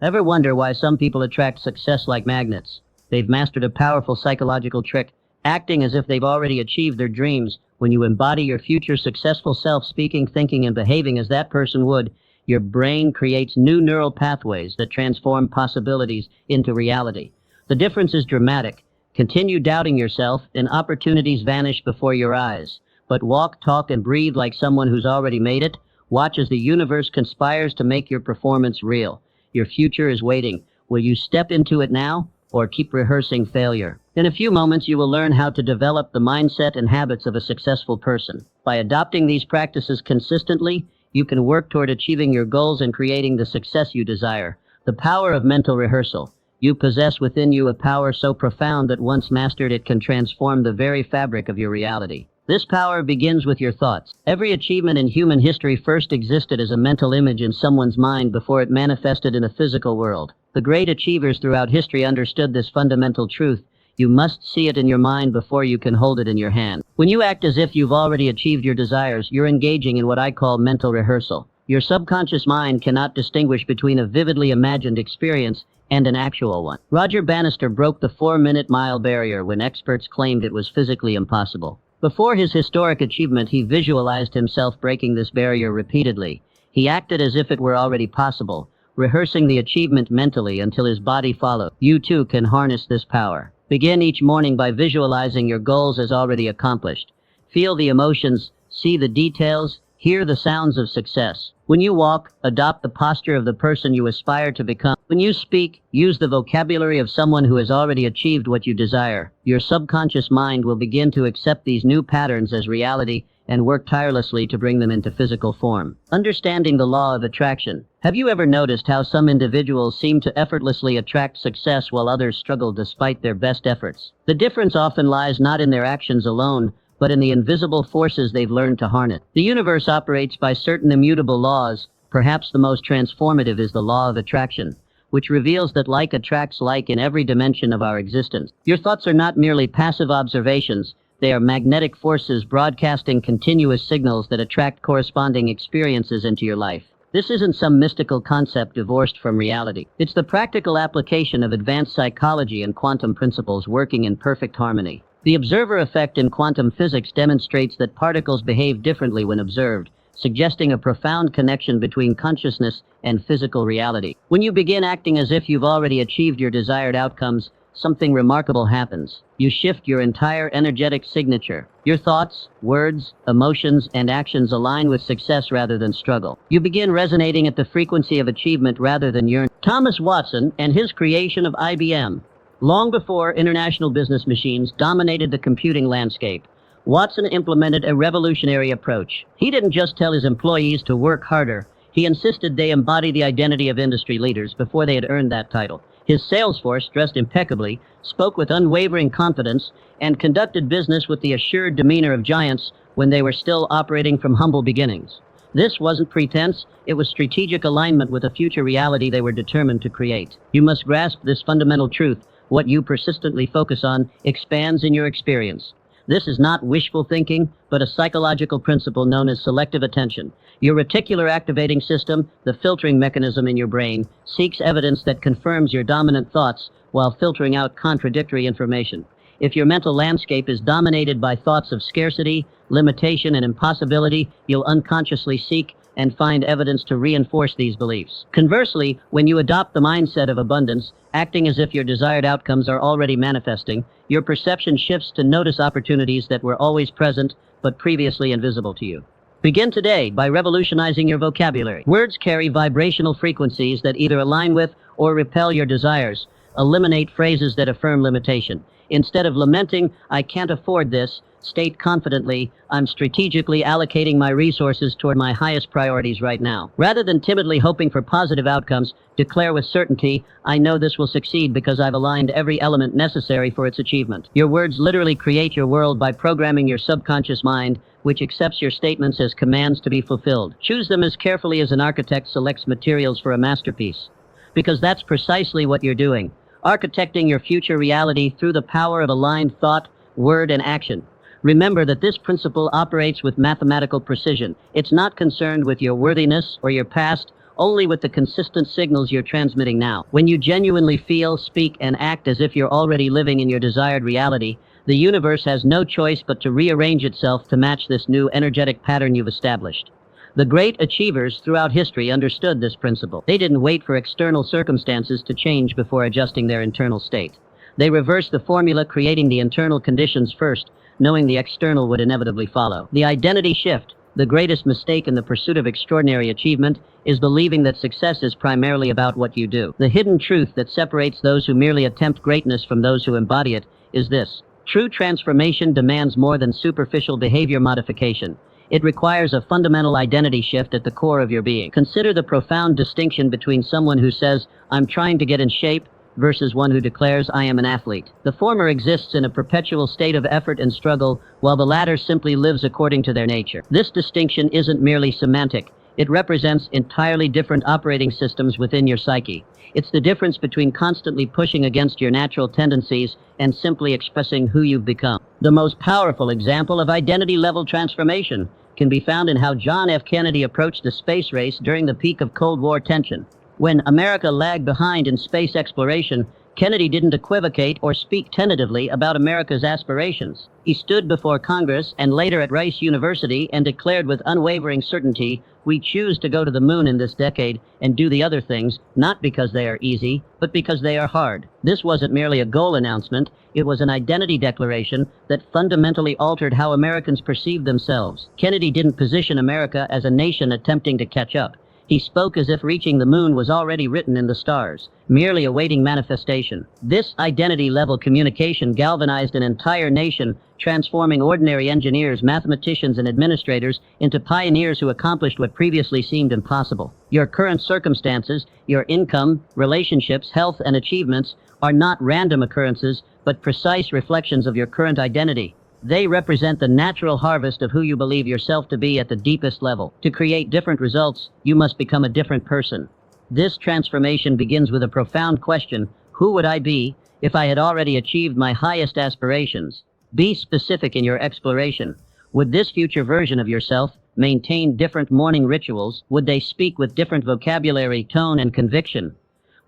Ever wonder why some people attract success like magnets? They've mastered a powerful psychological trick, acting as if they've already achieved their dreams. When you embody your future successful self, speaking, thinking, and behaving as that person would, your brain creates new neural pathways that transform possibilities into reality. The difference is dramatic. Continue doubting yourself, and opportunities vanish before your eyes. But walk, talk, and breathe like someone who's already made it. Watch as the universe conspires to make your performance real. Your future is waiting. Will you step into it now, or keep rehearsing failure? In a few moments, you will learn how to develop the mindset and habits of a successful person. By adopting these practices consistently, you can work toward achieving your goals and creating the success you desire. The power of mental rehearsal. You possess within you a power so profound that once mastered, it can transform the very fabric of your reality. This power begins with your thoughts. Every achievement in human history first existed as a mental image in someone's mind before it manifested in a physical world. The great achievers throughout history understood this fundamental truth. You must see it in your mind before you can hold it in your hand. When you act as if you've already achieved your desires, you're engaging in what I call mental rehearsal. Your subconscious mind cannot distinguish between a vividly imagined experience and an actual one. Roger Bannister broke the 4-minute mile barrier when experts claimed it was physically impossible. Before his historic achievement, he visualized himself breaking this barrier repeatedly. He acted as if it were already possible, rehearsing the achievement mentally until his body followed. You too can harness this power. Begin each morning by visualizing your goals as already accomplished. Feel the emotions, see the details, hear the sounds of success. When you walk, adopt the posture of the person you aspire to become. When you speak, use the vocabulary of someone who has already achieved what you desire. Your subconscious mind will begin to accept these new patterns as reality and work tirelessly to bring them into physical form. Understanding the law of attraction. Have you ever noticed how some individuals seem to effortlessly attract success while others struggle despite their best efforts? The difference often lies not in their actions alone, but in the invisible forces they've learned to harness. The universe operates by certain immutable laws. Perhaps the most transformative is the law of attraction, which reveals that like attracts like in every dimension of our existence. Your thoughts are not merely passive observations. They are magnetic forces broadcasting continuous signals that attract corresponding experiences into your life. This isn't some mystical concept divorced from reality. It's the practical application of advanced psychology and quantum principles working in perfect harmony. The observer effect in quantum physics demonstrates that particles behave differently when observed, suggesting a profound connection between consciousness and physical reality. When you begin acting as if you've already achieved your desired outcomes, something remarkable happens. You shift your entire energetic signature. Your thoughts, words, emotions, and actions align with success rather than struggle. You begin resonating at the frequency of achievement rather than yearning. Thomas Watson and his creation of IBM. Long before international business machines dominated the computing landscape, Watson implemented a revolutionary approach. He didn't just tell his employees to work harder. He insisted they embody the identity of industry leaders before they had earned that title. His sales force, dressed impeccably, spoke with unwavering confidence, and conducted business with the assured demeanor of giants when they were still operating from humble beginnings. This wasn't pretense, it was strategic alignment with a future reality they were determined to create. You must grasp this fundamental truth. What you persistently focus on expands in your experience. This is not wishful thinking, but a psychological principle known as selective attention. Your reticular activating system, the filtering mechanism in your brain, seeks evidence that confirms your dominant thoughts while filtering out contradictory information. If your mental landscape is dominated by thoughts of scarcity, limitation, and impossibility, you'll unconsciously seek and find evidence to reinforce these beliefs. Conversely, when you adopt the mindset of abundance, acting as if your desired outcomes are already manifesting, your perception shifts to notice opportunities that were always present but previously invisible to you. Begin today by revolutionizing your vocabulary. Words carry vibrational frequencies that either align with or repel your desires. Eliminate phrases that affirm limitation. Instead of lamenting, "I can't afford this," state confidently, "I'm strategically allocating my resources toward my highest priorities right now." Rather than timidly hoping for positive outcomes, declare with certainty, "I know this will succeed because I've aligned every element necessary for its achievement." Your words literally create your world by programming your subconscious mind, which accepts your statements as commands to be fulfilled. Choose them as carefully as an architect selects materials for a masterpiece, because that's precisely what you're doing, architecting your future reality through the power of aligned thought, word, and action. Remember that this principle operates with mathematical precision. It's not concerned with your worthiness or your past only with the consistent signals you're transmitting now. When you genuinely feel, speak, and act as if you're already living in your desired reality, the universe has no choice but to rearrange itself to match this new energetic pattern you've established. The great achievers throughout history understood this principle. They didn't wait for external circumstances to change before adjusting their internal state. They reversed the formula, creating the internal conditions first, knowing the external would inevitably follow. The identity shift, the greatest mistake in the pursuit of extraordinary achievement, is believing that success is primarily about what you do. The hidden truth that separates those who merely attempt greatness from those who embody it is this: true transformation demands more than superficial behavior modification. It requires a fundamental identity shift at the core of your being. Consider the profound distinction between someone who says, "I'm trying to get in shape," versus one who declares, "I am an athlete." The former exists in a perpetual state of effort and struggle, while the latter simply lives according to their nature. This distinction isn't merely semantic. It represents entirely different operating systems within your psyche. It's the difference between constantly pushing against your natural tendencies and simply expressing who you've become. The most powerful example of identity-level transformation can be found in how John F. Kennedy approached the space race during the peak of Cold War tension. When America lagged behind in space exploration, Kennedy didn't equivocate or speak tentatively about America's aspirations. He stood before Congress and later at Rice University and declared with unwavering certainty, "We choose to go to the moon in this decade and do the other things, not because they are easy, but because they are hard." This wasn't merely a goal announcement, it was an identity declaration that fundamentally altered how Americans perceived themselves. Kennedy didn't position America as a nation attempting to catch up. He spoke as if reaching the moon was already written in the stars, merely awaiting manifestation. This identity-level communication galvanized an entire nation, transforming ordinary engineers, mathematicians, and administrators into pioneers who accomplished what previously seemed impossible. Your current circumstances, your income, relationships, health, and achievements are not random occurrences, but precise reflections of your current identity. They represent the natural harvest of who you believe yourself to be at the deepest level. To create different results, you must become a different person. This transformation begins with a profound question: who would I be if I had already achieved my highest aspirations? Be specific in your exploration. Would this future version of yourself maintain different morning rituals? Would they speak with different vocabulary, tone, and conviction?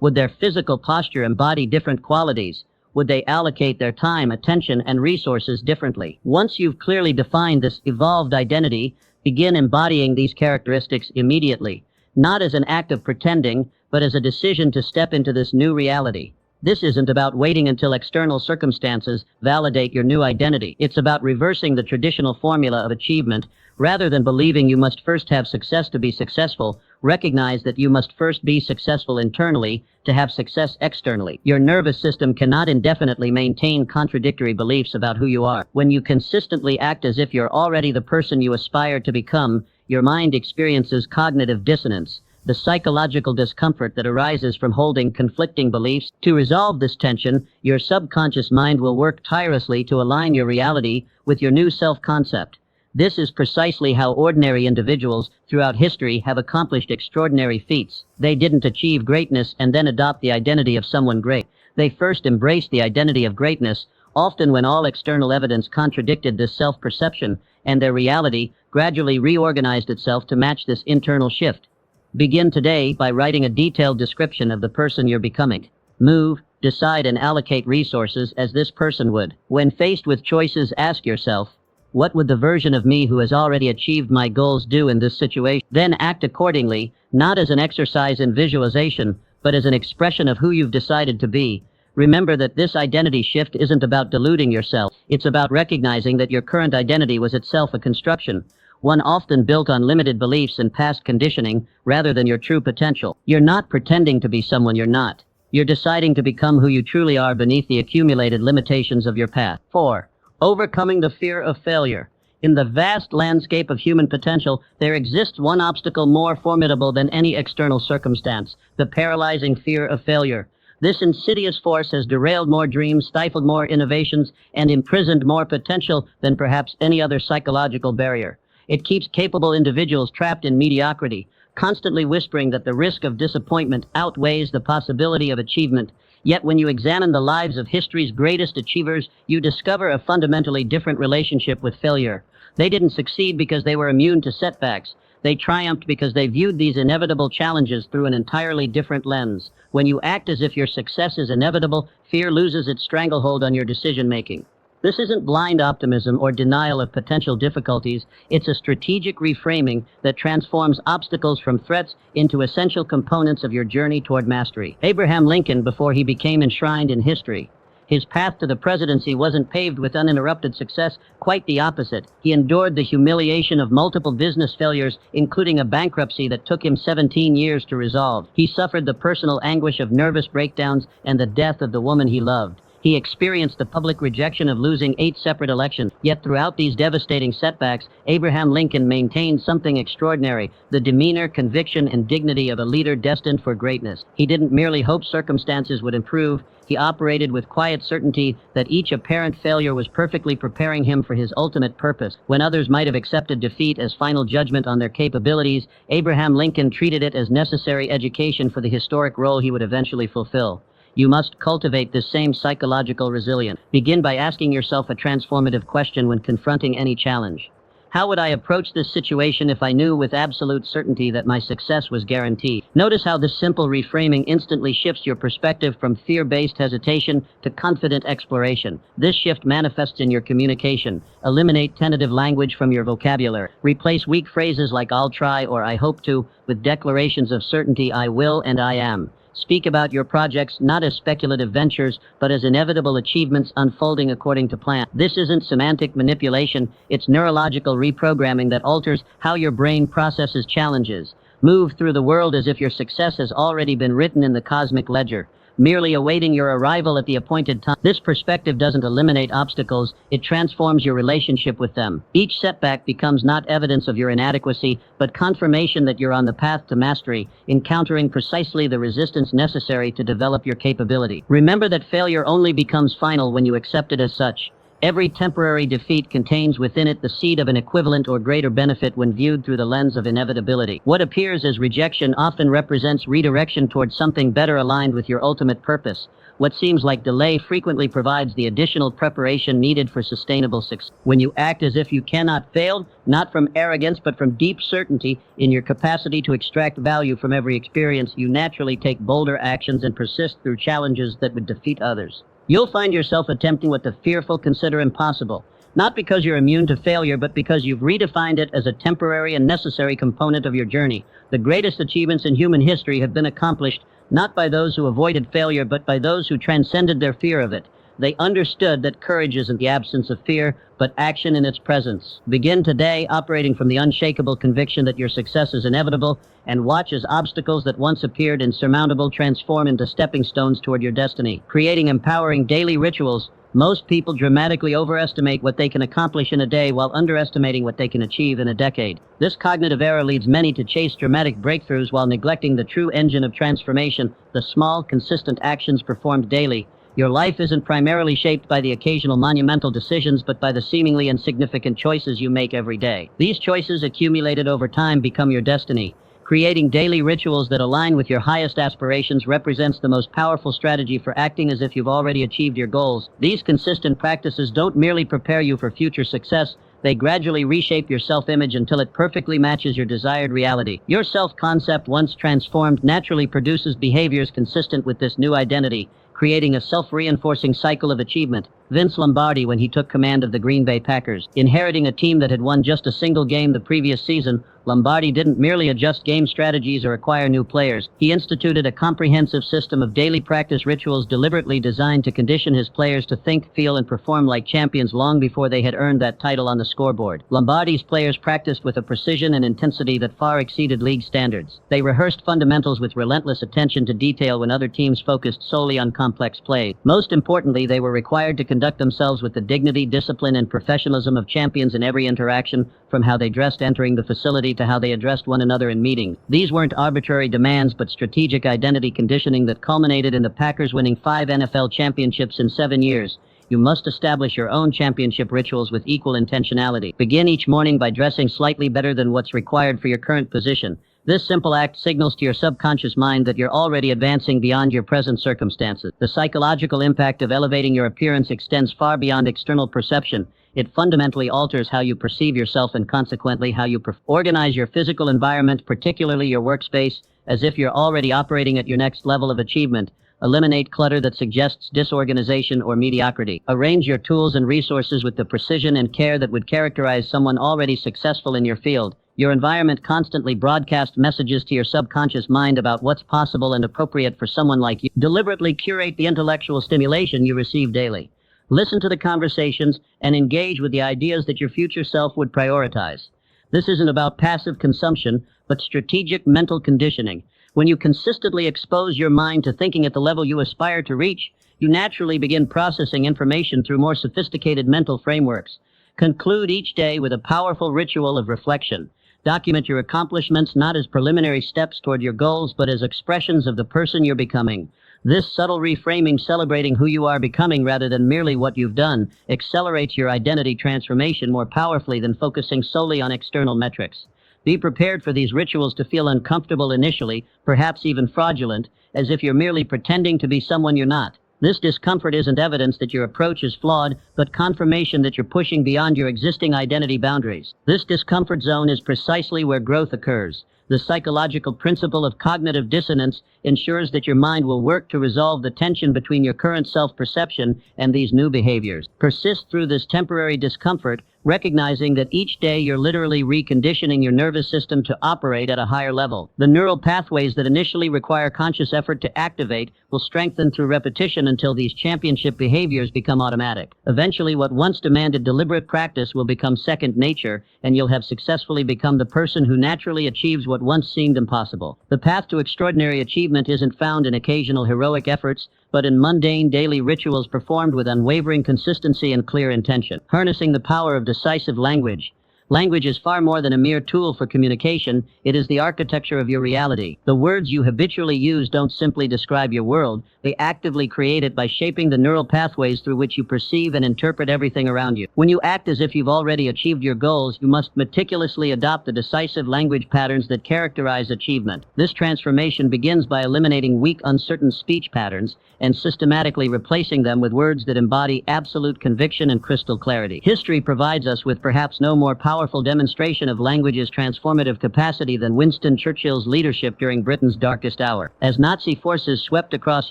Would their physical posture embody different qualities? Would they allocate their time, attention, and resources differently? Once you've clearly defined this evolved identity, begin embodying these characteristics immediately, not as an act of pretending, but as a decision to step into this new reality. This isn't about waiting until external circumstances validate your new identity. It's about reversing the traditional formula of achievement. Rather than believing you must first have success to be successful, recognize that you must first be successful internally to have success externally. Your nervous system cannot indefinitely maintain contradictory beliefs about who you are. When you consistently act as if you're already the person you aspire to become, your mind experiences cognitive dissonance, the psychological discomfort that arises from holding conflicting beliefs. To resolve this tension, your subconscious mind will work tirelessly to align your reality with your new self-concept. This is precisely how ordinary individuals throughout history have accomplished extraordinary feats. They didn't achieve greatness and then adopt the identity of someone great. They first embraced the identity of greatness, often when all external evidence contradicted this self-perception, and their reality gradually reorganized itself to match this internal shift. Begin today by writing a detailed description of the person you're becoming. Move, decide, and allocate resources as this person would. When faced with choices, ask yourself, what would the version of me who has already achieved my goals do in this situation? Then act accordingly, not as an exercise in visualization, but as an expression of who you've decided to be. Remember that this identity shift isn't about deluding yourself. It's about recognizing that your current identity was itself a construction, one often built on limited beliefs and past conditioning rather than your true potential. You're not pretending to be someone you're not. You're deciding to become who you truly are beneath the accumulated limitations of your past. 4. Overcoming the fear of failure. In the vast landscape of human potential, there exists one obstacle more formidable than any external circumstance: the paralyzing fear of failure. This insidious force has derailed more dreams, stifled more innovations, and imprisoned more potential than perhaps any other psychological barrier. It keeps capable individuals trapped in mediocrity, constantly whispering that the risk of disappointment outweighs the possibility of achievement. Yet when you examine the lives of history's greatest achievers, you discover a fundamentally different relationship with failure. They didn't succeed because they were immune to setbacks. They triumphed because they viewed these inevitable challenges through an entirely different lens. When you act as if your success is inevitable, fear loses its stranglehold on your decision-making. This isn't blind optimism or denial of potential difficulties. It's a strategic reframing that transforms obstacles from threats into essential components of your journey toward mastery. Abraham Lincoln, before he became enshrined in history, his path to the presidency wasn't paved with uninterrupted success, quite the opposite. He endured the humiliation of multiple business failures, including a bankruptcy that took him 17 years to resolve. He suffered the personal anguish of nervous breakdowns and the death of the woman he loved. He experienced the public rejection of losing 8 separate elections. Yet throughout these devastating setbacks, Abraham Lincoln maintained something extraordinary: the demeanor, conviction, and dignity of a leader destined for greatness. He didn't merely hope circumstances would improve. He operated with quiet certainty that each apparent failure was perfectly preparing him for his ultimate purpose. When others might have accepted defeat as final judgment on their capabilities, Abraham Lincoln treated it as necessary education for the historic role he would eventually fulfill. You must cultivate this same psychological resilience. Begin by asking yourself a transformative question when confronting any challenge. How would I approach this situation if I knew with absolute certainty that my success was guaranteed? Notice how this simple reframing instantly shifts your perspective from fear-based hesitation to confident exploration. This shift manifests in your communication. Eliminate tentative language from your vocabulary. Replace weak phrases like "I'll try" or "I hope to" with declarations of certainty: "I will" and "I am." Speak about your projects not as speculative ventures, but as inevitable achievements unfolding according to plan. This isn't semantic manipulation, it's neurological reprogramming that alters how your brain processes challenges. Move through the world as if your success has already been written in the cosmic ledger, merely awaiting your arrival at the appointed time. This perspective doesn't eliminate obstacles, it transforms your relationship with them. Each setback becomes not evidence of your inadequacy, but confirmation that you're on the path to mastery, encountering precisely the resistance necessary to develop your capability. Remember that failure only becomes final when you accept it as such. Every temporary defeat contains within it the seed of an equivalent or greater benefit when viewed through the lens of inevitability. What appears as rejection often represents redirection towards something better aligned with your ultimate purpose. What seems like delay frequently provides the additional preparation needed for sustainable success. When you act as if you cannot fail, not from arrogance but from deep certainty in your capacity to extract value from every experience, you naturally take bolder actions and persist through challenges that would defeat others. You'll find yourself attempting what the fearful consider impossible, not because you're immune to failure, but because you've redefined it as a temporary and necessary component of your journey. The greatest achievements in human history have been accomplished not by those who avoided failure, but by those who transcended their fear of it. They understood that courage isn't the absence of fear, but action in its presence. Begin today operating from the unshakable conviction that your success is inevitable, and watch as obstacles that once appeared insurmountable transform into stepping stones toward your destiny. Creating empowering daily rituals. Most people dramatically overestimate what they can accomplish in a day while underestimating what they can achieve in a decade. This cognitive error leads many to chase dramatic breakthroughs while neglecting the true engine of transformation, the small, consistent actions performed daily. Your life isn't primarily shaped by the occasional monumental decisions, but by the seemingly insignificant choices you make every day. These choices, accumulated over time, become your destiny. Creating daily rituals that align with your highest aspirations represents the most powerful strategy for acting as if you've already achieved your goals. These consistent practices don't merely prepare you for future success, they gradually reshape your self-image until it perfectly matches your desired reality. Your self-concept, once transformed, naturally produces behaviors consistent with this new identity, creating a self-reinforcing cycle of achievement. Vince Lombardi, when he took command of the Green Bay Packers, inheriting a team that had won just a single game the previous season, Lombardi didn't merely adjust game strategies or acquire new players. He instituted a comprehensive system of daily practice rituals deliberately designed to condition his players to think, feel, and perform like champions long before they had earned that title on the scoreboard. Lombardi's players practiced with a precision and intensity that far exceeded league standards. They rehearsed fundamentals with relentless attention to detail when other teams focused solely on complex play. Most importantly, they were required to conduct themselves with the dignity, discipline, and professionalism of champions in every interaction, from how they dressed entering the facility to how they addressed one another in meetings. These weren't arbitrary demands, but strategic identity conditioning that culminated in the Packers winning 5 NFL championships in 7 years. You must establish your own championship rituals with equal intentionality. Begin each morning by dressing slightly better than what's required for your current position. This simple act signals to your subconscious mind that you're already advancing beyond your present circumstances. The psychological impact of elevating your appearance extends far beyond external perception. It fundamentally alters how you perceive yourself and consequently how you organize your physical environment, particularly your workspace, as if you're already operating at your next level of achievement. Eliminate clutter that suggests disorganization or mediocrity. Arrange your tools and resources with the precision and care that would characterize someone already successful in your field. Your environment constantly broadcasts messages to your subconscious mind about what's possible and appropriate for someone like you. Deliberately curate the intellectual stimulation you receive daily. Listen to the conversations and engage with the ideas that your future self would prioritize. This isn't about passive consumption, but strategic mental conditioning. When you consistently expose your mind to thinking at the level you aspire to reach, you naturally begin processing information through more sophisticated mental frameworks. Conclude each day with a powerful ritual of reflection. Document your accomplishments not as preliminary steps toward your goals, but as expressions of the person you're becoming. This subtle reframing, celebrating who you are becoming rather than merely what you've done, accelerates your identity transformation more powerfully than focusing solely on external metrics. Be prepared for these rituals to feel uncomfortable initially, perhaps even fraudulent, as if you're merely pretending to be someone you're not. This discomfort isn't evidence that your approach is flawed, but confirmation that you're pushing beyond your existing identity boundaries. This discomfort zone is precisely where growth occurs. The psychological principle of cognitive dissonance ensures that your mind will work to resolve the tension between your current self-perception and these new behaviors. Persist through this temporary discomfort, recognizing that each day you're literally reconditioning your nervous system to operate at a higher level. The neural pathways that initially require conscious effort to activate will strengthen through repetition until these championship behaviors become automatic. Eventually, what once demanded deliberate practice will become second nature, and you'll have successfully become the person who naturally achieves what once seemed impossible. The path to extraordinary achievement isn't found in occasional heroic efforts, but in mundane daily rituals performed with unwavering consistency and clear intention. Harnessing the power of decisive language. Language is far more than a mere tool for communication. It is the architecture of your reality. The words you habitually use don't simply describe your world. They actively create it by shaping the neural pathways through which you perceive and interpret everything around you. When you act as if you've already achieved your goals, you must meticulously adopt the decisive language patterns that characterize achievement. This transformation begins by eliminating weak, uncertain speech patterns and systematically replacing them with words that embody absolute conviction and crystal clarity. History provides us with perhaps no more powerful demonstration of language's transformative capacity than Winston Churchill's leadership during Britain's darkest hour. As Nazi forces swept across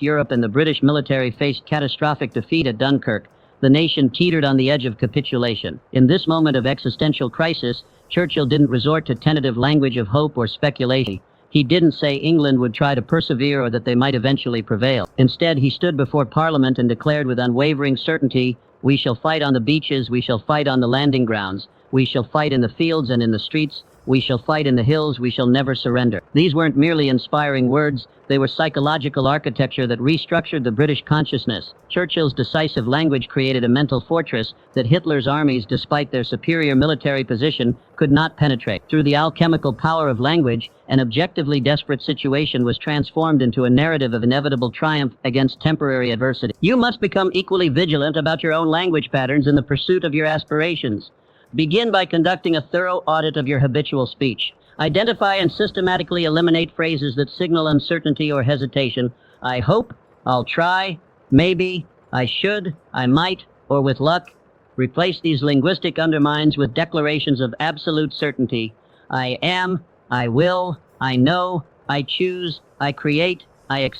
Europe and the British military faced catastrophic defeat at Dunkirk, the nation teetered on the edge of capitulation. In this moment of existential crisis, Churchill didn't resort to tentative language of hope or speculation. He didn't say England would try to persevere or that they might eventually prevail. Instead, he stood before Parliament and declared with unwavering certainty, "We shall fight on the beaches, we shall fight on the landing grounds, we shall fight in the fields and in the streets, we shall fight in the hills, we shall never surrender." These weren't merely inspiring words, they were psychological architecture that restructured the British consciousness. Churchill's decisive language created a mental fortress that Hitler's armies, despite their superior military position, could not penetrate. Through the alchemical power of language, an objectively desperate situation was transformed into a narrative of inevitable triumph against temporary adversity. You must become equally vigilant about your own language patterns in the pursuit of your aspirations. Begin by conducting a thorough audit of your habitual speech. Identify and systematically eliminate phrases that signal uncertainty or hesitation. I hope, I'll try, maybe, I should, I might, or with luck. Replace these linguistic undermines with declarations of absolute certainty. I am, I will, I know, I choose, I create,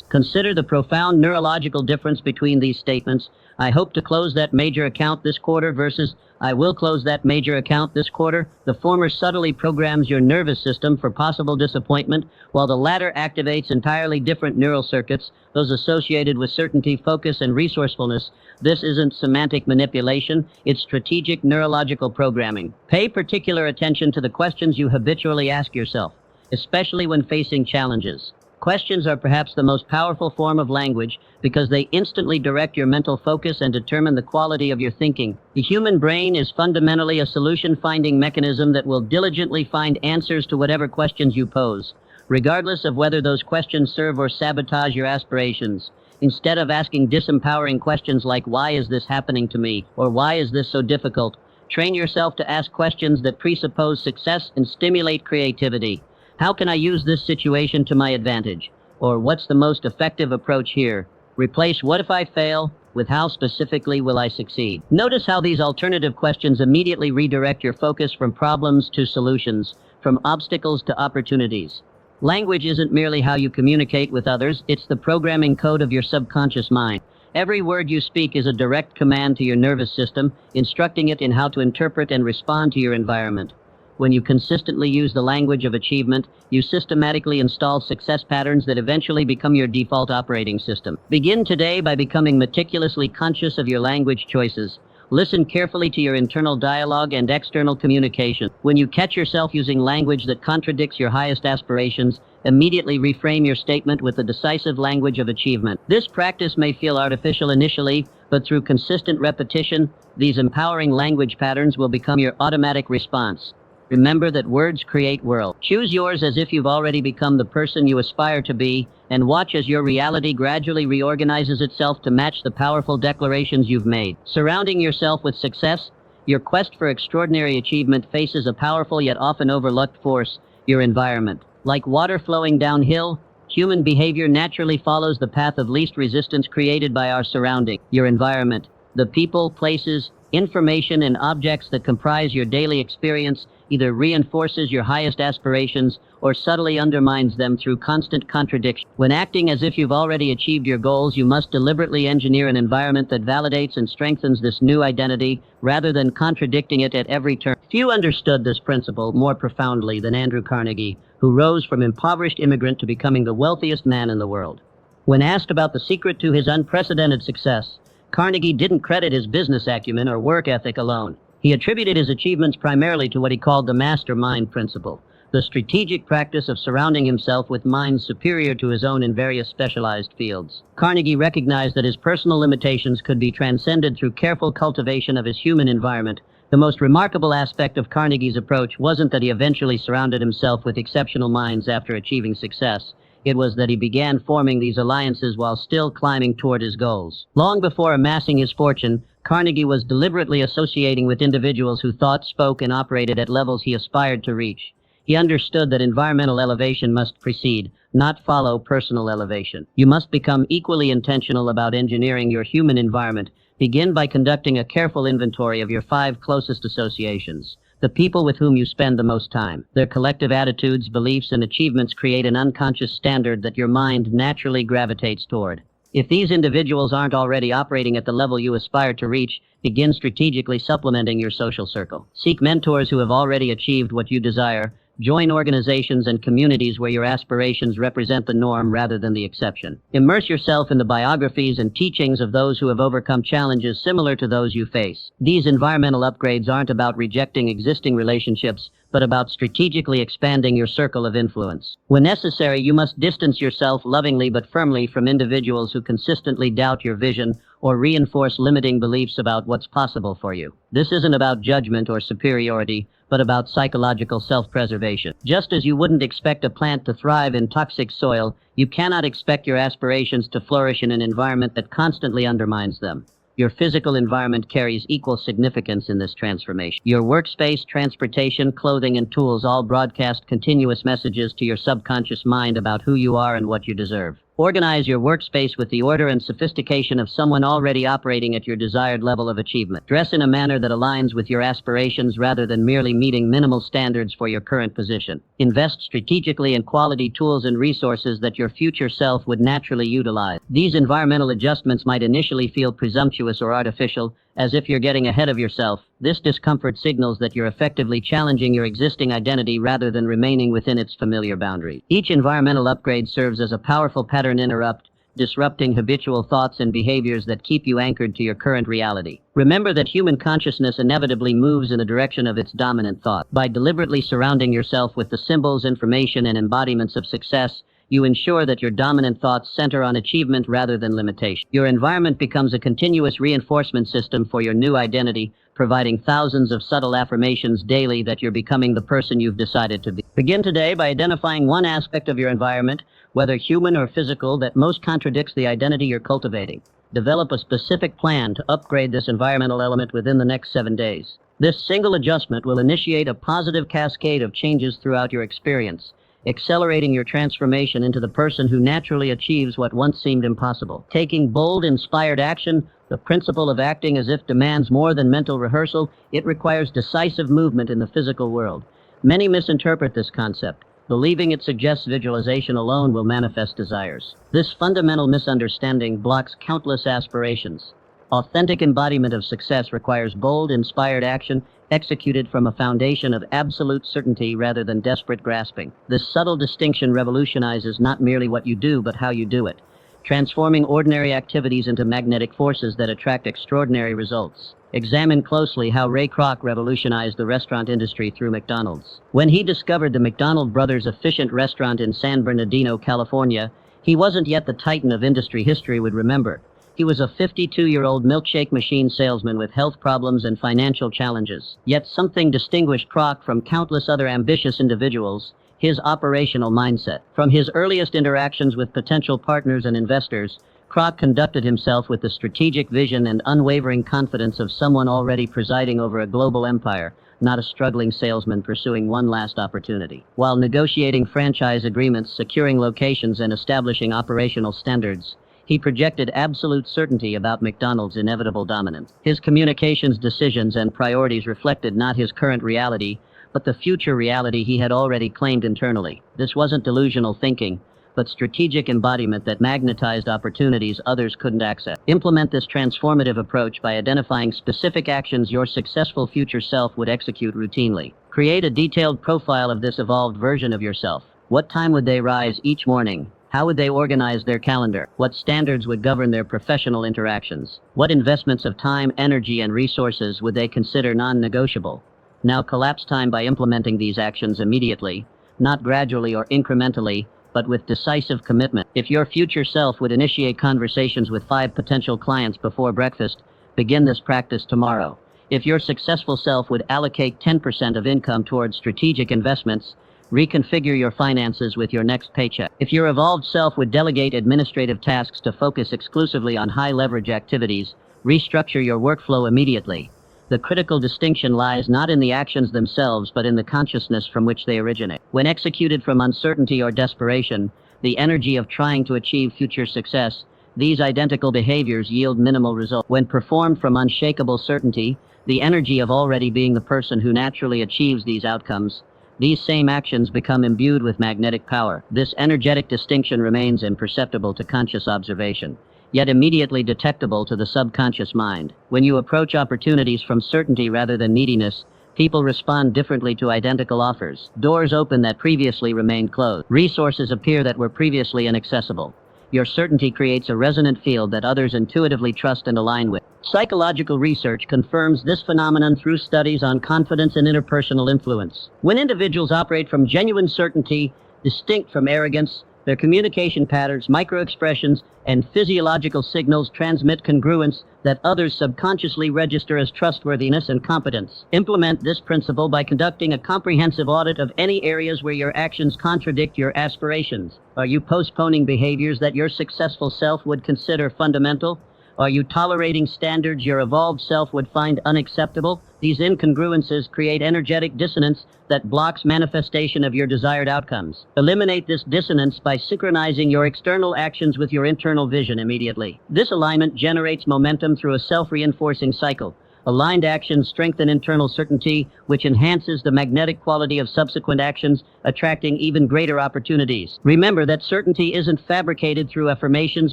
Consider the profound neurological difference between these statements. I hope to close that major account this quarter versus I will close that major account this quarter. The former subtly programs your nervous system for possible disappointment, while the latter activates entirely different neural circuits, those associated with certainty, focus, and resourcefulness. This isn't semantic manipulation, it's strategic neurological programming. Pay particular attention to the questions you habitually ask yourself, especially when facing challenges. Questions are perhaps the most powerful form of language because they instantly direct your mental focus and determine the quality of your thinking. The human brain is fundamentally a solution-finding mechanism that will diligently find answers to whatever questions you pose, regardless of whether those questions serve or sabotage your aspirations. Instead of asking disempowering questions like, why is this happening to me? Or why is this so difficult? Train yourself to ask questions that presuppose success and stimulate creativity. How can I use this situation to my advantage? Or what's the most effective approach here? Replace what if I fail with how specifically will I succeed? Notice how these alternative questions immediately redirect your focus from problems to solutions, from obstacles to opportunities. Language isn't merely how you communicate with others, it's the programming code of your subconscious mind. Every word you speak is a direct command to your nervous system, instructing it in how to interpret and respond to your environment. When you consistently use the language of achievement, you systematically install success patterns that eventually become your default operating system. Begin today by becoming meticulously conscious of your language choices. Listen carefully to your internal dialogue and external communication. When you catch yourself using language that contradicts your highest aspirations, immediately reframe your statement with the decisive language of achievement. This practice may feel artificial initially, but through consistent repetition, these empowering language patterns will become your automatic response. Remember that words create worlds. Choose yours as if you've already become the person you aspire to be, and watch as your reality gradually reorganizes itself to match the powerful declarations you've made. Surrounding yourself with success, your quest for extraordinary achievement faces a powerful yet often overlooked force, your environment. Like water flowing downhill, human behavior naturally follows the path of least resistance created by our surrounding. Your environment, the people, places, information, and objects that comprise your daily experience either reinforces your highest aspirations or subtly undermines them through constant contradiction. When acting as if you've already achieved your goals, you must deliberately engineer an environment that validates and strengthens this new identity rather than contradicting it at every turn. Few understood this principle more profoundly than Andrew Carnegie, who rose from impoverished immigrant to becoming the wealthiest man in the world. When asked about the secret to his unprecedented success, Carnegie didn't credit his business acumen or work ethic alone. He attributed his achievements primarily to what he called the mastermind principle, the strategic practice of surrounding himself with minds superior to his own in various specialized fields. Carnegie recognized that his personal limitations could be transcended through careful cultivation of his human environment. The most remarkable aspect of Carnegie's approach wasn't that he eventually surrounded himself with exceptional minds after achieving success. It was that he began forming these alliances while still climbing toward his goals. Long before amassing his fortune, Carnegie was deliberately associating with individuals who thought, spoke, and operated at levels he aspired to reach. He understood that environmental elevation must precede, not follow, personal elevation. You must become equally intentional about engineering your human environment. Begin by conducting a careful inventory of your 5 closest associations. The people with whom you spend the most time. Their collective attitudes, beliefs, and achievements create an unconscious standard that your mind naturally gravitates toward. If these individuals aren't already operating at the level you aspire to reach, begin strategically supplementing your social circle. Seek mentors who have already achieved what you desire. Join organizations and communities where your aspirations represent the norm rather than the exception. Immerse yourself in the biographies and teachings of those who have overcome challenges similar to those you face. These environmental upgrades aren't about rejecting existing relationships, but about strategically expanding your circle of influence. When necessary, you must distance yourself lovingly but firmly from individuals who consistently doubt your vision or reinforce limiting beliefs about what's possible for you. This isn't about judgment or superiority, but about psychological self-preservation. Just as you wouldn't expect a plant to thrive in toxic soil, you cannot expect your aspirations to flourish in an environment that constantly undermines them. Your physical environment carries equal significance in this transformation. Your workspace, transportation, clothing, and tools all broadcast continuous messages to your subconscious mind about who you are and what you deserve. Organize your workspace with the order and sophistication of someone already operating at your desired level of achievement. Dress in a manner that aligns with your aspirations rather than merely meeting minimal standards for your current position. Invest strategically in quality tools and resources that your future self would naturally utilize. These environmental adjustments might initially feel presumptuous or artificial, as if you're getting ahead of yourself. This discomfort signals that you're effectively challenging your existing identity rather than remaining within its familiar boundaries. Each environmental upgrade serves as a powerful pattern interrupt, disrupting habitual thoughts and behaviors that keep you anchored to your current reality. Remember that human consciousness inevitably moves in the direction of its dominant thought. By deliberately surrounding yourself with the symbols, information, and embodiments of success, you ensure that your dominant thoughts center on achievement rather than limitation. Your environment becomes a continuous reinforcement system for your new identity, providing thousands of subtle affirmations daily that you're becoming the person you've decided to be. Begin today by identifying one aspect of your environment, whether human or physical, that most contradicts the identity you're cultivating. Develop a specific plan to upgrade this environmental element within the next 7 days. This single adjustment will initiate a positive cascade of changes throughout your experience, accelerating your transformation into the person who naturally achieves what once seemed impossible. Taking bold, inspired action, the principle of acting as if demands more than mental rehearsal. It requires decisive movement in the physical world. Many misinterpret this concept, believing it suggests visualization alone will manifest desires. This fundamental misunderstanding blocks countless aspirations. Authentic embodiment of success requires bold, inspired action executed from a foundation of absolute certainty rather than desperate grasping. This subtle distinction revolutionizes not merely what you do, but how you do it, transforming ordinary activities into magnetic forces that attract extraordinary results. Examine closely how Ray Kroc revolutionized the restaurant industry through McDonald's. When he discovered the McDonald Brothers efficient restaurant in San Bernardino, California, he wasn't yet the titan of industry history would remember. He was a 52-year-old milkshake machine salesman with health problems and financial challenges. Yet something distinguished Kroc from countless other ambitious individuals: his operational mindset. From his earliest interactions with potential partners and investors, Kroc conducted himself with the strategic vision and unwavering confidence of someone already presiding over a global empire, not a struggling salesman pursuing one last opportunity. While negotiating franchise agreements, securing locations, and establishing operational standards, he projected absolute certainty about McDonald's inevitable dominance. His communications, decisions, and priorities reflected not his current reality, but the future reality he had already claimed internally. This wasn't delusional thinking, but strategic embodiment that magnetized opportunities others couldn't access. Implement this transformative approach by identifying specific actions your successful future self would execute routinely. Create a detailed profile of this evolved version of yourself. What time would they rise each morning? How would they organize their calendar? What standards would govern their professional interactions? What investments of time, energy, and resources would they consider non-negotiable? Now collapse time by implementing these actions immediately, not gradually or incrementally, but with decisive commitment. If your future self would initiate conversations with 5 potential clients before breakfast, begin this practice tomorrow. If your successful self would allocate 10% of income towards strategic investments, reconfigure your finances with your next paycheck. If your evolved self would delegate administrative tasks to focus exclusively on high-leverage activities, restructure your workflow immediately. The critical distinction lies not in the actions themselves, but in the consciousness from which they originate. When executed from uncertainty or desperation, the energy of trying to achieve future success, these identical behaviors yield minimal results. When performed from unshakable certainty, the energy of already being the person who naturally achieves these outcomes, these same actions become imbued with magnetic power. This energetic distinction remains imperceptible to conscious observation, yet immediately detectable to the subconscious mind. When you approach opportunities from certainty rather than neediness, people respond differently to identical offers. Doors open that previously remained closed. Resources appear that were previously inaccessible. Your certainty creates a resonant field that others intuitively trust and align with. Psychological research confirms this phenomenon through studies on confidence and interpersonal influence. When individuals operate from genuine certainty, distinct from arrogance, their communication patterns, microexpressions, and physiological signals transmit congruence that others subconsciously register as trustworthiness and competence. Implement this principle by conducting a comprehensive audit of any areas where your actions contradict your aspirations. Are you postponing behaviors that your successful self would consider fundamental? Are you tolerating standards your evolved self would find unacceptable? These incongruences create energetic dissonance that blocks manifestation of your desired outcomes. Eliminate this dissonance by synchronizing your external actions with your internal vision immediately. This alignment generates momentum through a self-reinforcing cycle. Aligned actions strengthen internal certainty, which enhances the magnetic quality of subsequent actions, attracting even greater opportunities. Remember that certainty isn't fabricated through affirmations,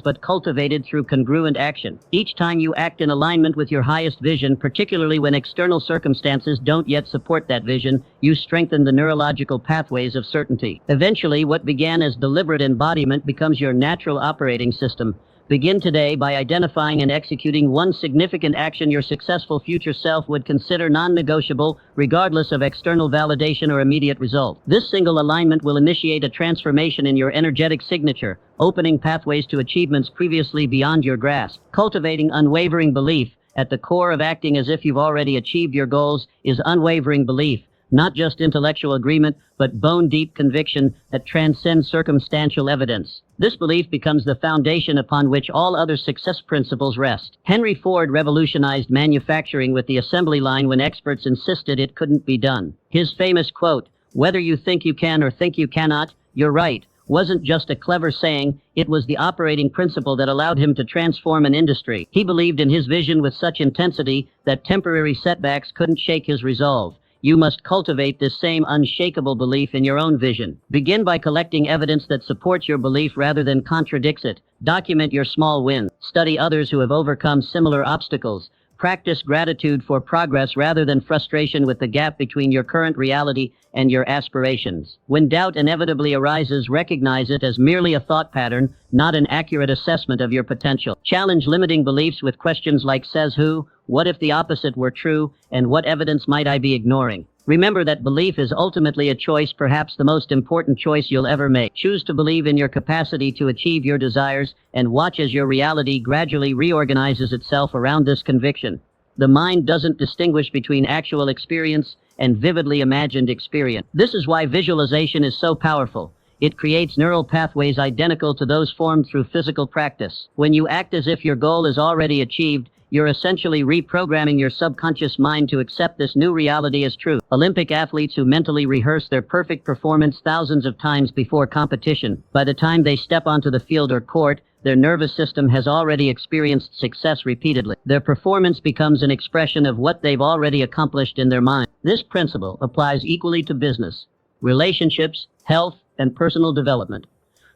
but cultivated through congruent action. Each time you act in alignment with your highest vision, particularly when external circumstances don't yet support that vision, you strengthen the neurological pathways of certainty. Eventually, what began as deliberate embodiment becomes your natural operating system. Begin today by identifying and executing one significant action your successful future self would consider non-negotiable, regardless of external validation or immediate result. This single alignment will initiate a transformation in your energetic signature, opening pathways to achievements previously beyond your grasp. Cultivating unwavering belief. At the core of acting as if you've already achieved your goals is unwavering belief. Not just intellectual agreement, but bone-deep conviction that transcends circumstantial evidence. This belief becomes the foundation upon which all other success principles rest. Henry Ford revolutionized manufacturing with the assembly line when experts insisted it couldn't be done. His famous quote, Whether you think you can or think you cannot, you're right, wasn't just a clever saying, it was the operating principle that allowed him to transform an industry. He believed in his vision with such intensity that temporary setbacks couldn't shake his resolve. You must cultivate this same unshakable belief in your own vision. Begin by collecting evidence that supports your belief rather than contradicts it. Document your small wins. Study others who have overcome similar obstacles. Practice gratitude for progress rather than frustration with the gap between your current reality and your aspirations. When doubt inevitably arises, recognize it as merely a thought pattern, not an accurate assessment of your potential. Challenge limiting beliefs with questions like says who, what if the opposite were true, and what evidence might I be ignoring? Remember that belief is ultimately a choice, perhaps the most important choice you'll ever make. Choose to believe in your capacity to achieve your desires and watch as your reality gradually reorganizes itself around this conviction. The mind doesn't distinguish between actual experience and vividly imagined experience. This is why visualization is so powerful. It creates neural pathways identical to those formed through physical practice. When you act as if your goal is already achieved, you're essentially reprogramming your subconscious mind to accept this new reality as true. Olympic athletes who mentally rehearse their perfect performance thousands of times before competition, by the time they step onto the field or court, their nervous system has already experienced success repeatedly. Their performance becomes an expression of what they've already accomplished in their mind. This principle applies equally to business, relationships, health, and personal development.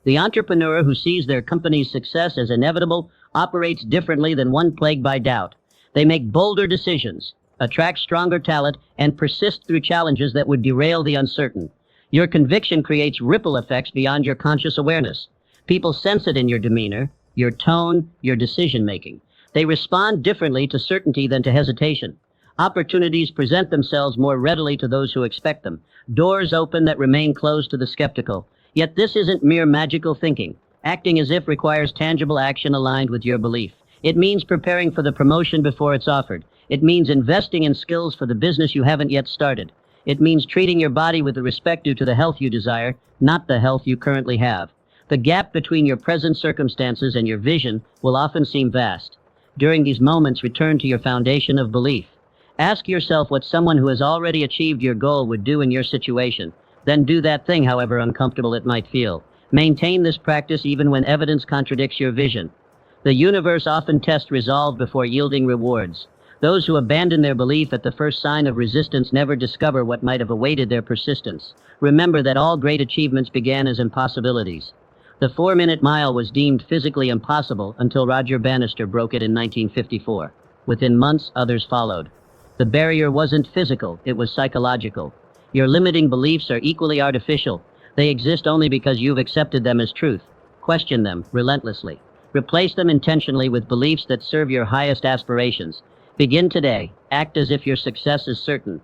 The entrepreneur who sees their company's success as inevitable operates differently than one plagued by doubt. They make bolder decisions, attract stronger talent, and persist through challenges that would derail the uncertain. Your conviction creates ripple effects beyond your conscious awareness. People sense it in your demeanor, your tone, your decision-making. They respond differently to certainty than to hesitation. Opportunities present themselves more readily to those who expect them. Doors open that remain closed to the skeptical. Yet this isn't mere magical thinking. Acting as if requires tangible action aligned with your belief. It means preparing for the promotion before it's offered. It means investing in skills for the business you haven't yet started. It means treating your body with the respect due to the health you desire, not the health you currently have. The gap between your present circumstances and your vision will often seem vast. During these moments, return to your foundation of belief. Ask yourself what someone who has already achieved your goal would do in your situation. Then do that thing, however uncomfortable it might feel. Maintain this practice even when evidence contradicts your vision. The universe often tests resolve before yielding rewards. Those who abandon their belief at the first sign of resistance never discover what might have awaited their persistence. Remember that all great achievements began as impossibilities. The 4-minute mile was deemed physically impossible until Roger Bannister broke it in 1954. Within months, others followed. The barrier wasn't physical, it was psychological. Your limiting beliefs are equally artificial. They exist only because you've accepted them as truth. Question them relentlessly. Replace them intentionally with beliefs that serve your highest aspirations. Begin today. Act as if your success is certain.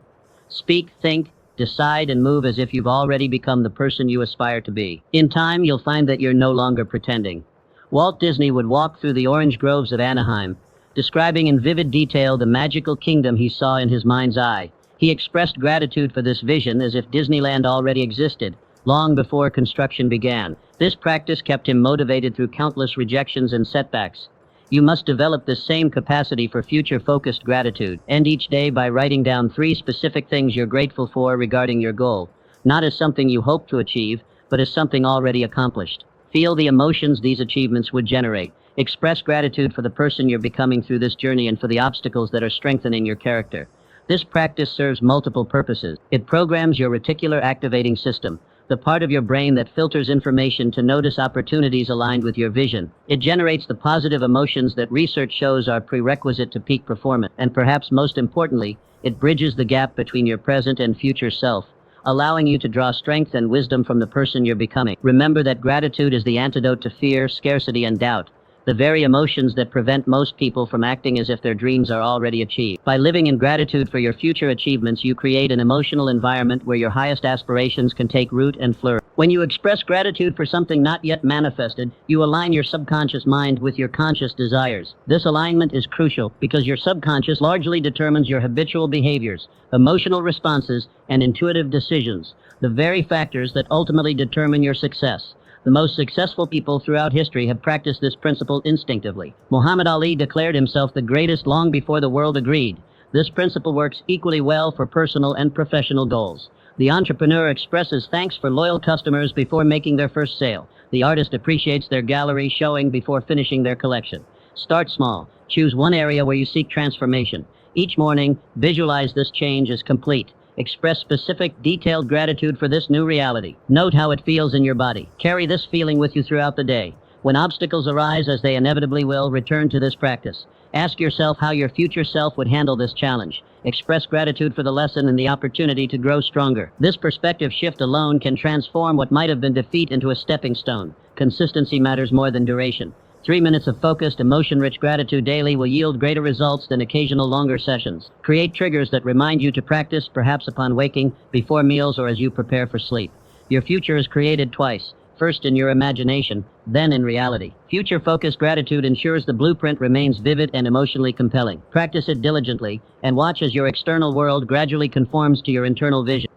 Speak, think, decide, and move as if you've already become the person you aspire to be. In time, you'll find that you're no longer pretending. Walt Disney would walk through the orange groves of Anaheim, describing in vivid detail the magical kingdom he saw in his mind's eye. He expressed gratitude for this vision as if Disneyland already existed, long before construction began. This practice kept him motivated through countless rejections and setbacks. You must develop this same capacity for future-focused gratitude. End each day by writing down 3 specific things you're grateful for regarding your goal, not as something you hope to achieve, but as something already accomplished. Feel the emotions these achievements would generate. Express gratitude for the person you're becoming through this journey and for the obstacles that are strengthening your character. This practice serves multiple purposes. It programs your reticular activating system, the part of your brain that filters information to notice opportunities aligned with your vision. It generates the positive emotions that research shows are prerequisite to peak performance. And perhaps most importantly, it bridges the gap between your present and future self, allowing you to draw strength and wisdom from the person you're becoming. Remember that gratitude is the antidote to fear, scarcity, and doubt. The very emotions that prevent most people from acting as if their dreams are already achieved. By living in gratitude for your future achievements, you create an emotional environment where your highest aspirations can take root and flourish. When you express gratitude for something not yet manifested, you align your subconscious mind with your conscious desires. This alignment is crucial because your subconscious largely determines your habitual behaviors, emotional responses, and intuitive decisions, the very factors that ultimately determine your success. The most successful people throughout history have practiced this principle instinctively. Muhammad Ali declared himself the greatest long before the world agreed. This principle works equally well for personal and professional goals. The entrepreneur expresses thanks for loyal customers before making their first sale. The artist appreciates their gallery showing before finishing their collection. Start small. Choose one area where you seek transformation. Each morning, visualize this change as complete. Express specific, detailed gratitude for this new reality. Note how it feels in your body. Carry this feeling with you throughout the day. When obstacles arise, as they inevitably will, return to this practice. Ask yourself how your future self would handle this challenge. Express gratitude for the lesson and the opportunity to grow stronger. This perspective shift alone can transform what might have been defeat into a stepping stone. Consistency matters more than duration. 3 minutes of focused, emotion-rich gratitude daily will yield greater results than occasional longer sessions. Create triggers that remind you to practice, perhaps upon waking, before meals, or as you prepare for sleep. Your future is created twice. First in your imagination, then in reality. Future-focused gratitude ensures the blueprint remains vivid and emotionally compelling. Practice it diligently, and watch as your external world gradually conforms to your internal vision.